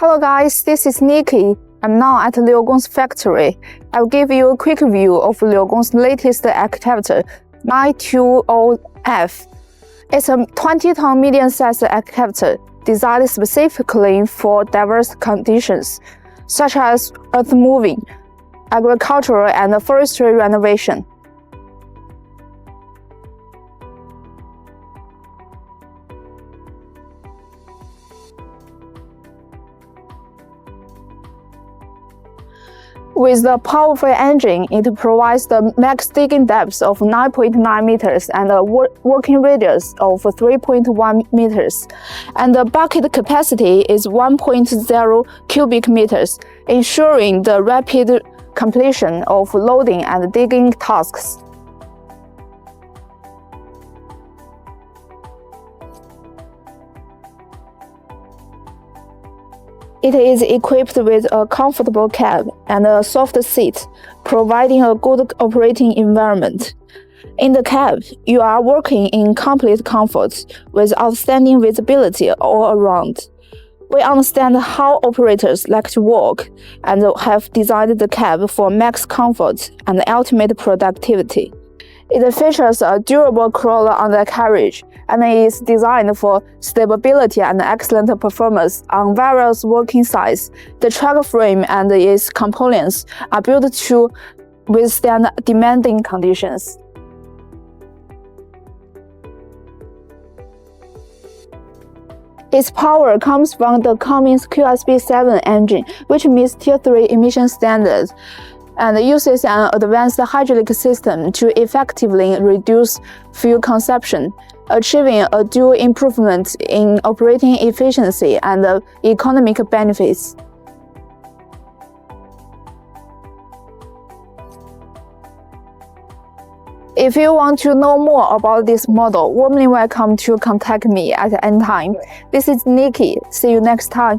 Hello guys, this is Nikki. I'm now at LIUGONG's factory. I'll give you a quick view of LIUGONG's latest excavator, 920F. It's a 20-ton medium-sized excavator designed specifically for diverse conditions, such as earthmoving, agricultural and forestry renovation. With the powerful engine, it provides the max digging depth of 9.9 meters and a working radius of 3.1 meters, and the bucket capacity is 1.0 cubic meters, ensuring the rapid completion of loading and digging tasks. It is equipped with a comfortable cab and a soft seat, providing a good operating environment. In the cab, you are working in complete comfort with outstanding visibility all around. We understand how operators like to work and have designed the cab for max comfort and ultimate productivity. It features a durable crawler undercarriage and is designed for stability and excellent performance on various working sites. The truck frame and its components are built to withstand demanding conditions. Its power comes from the Cummins QSB7 engine, which meets Tier 3 emission standards, and uses an advanced hydraulic system to effectively reduce fuel consumption, achieving a dual improvement in operating efficiency and economic benefits. If you want to know more about this model, warmly welcome to contact me at any time. This is Nikki. See you next time.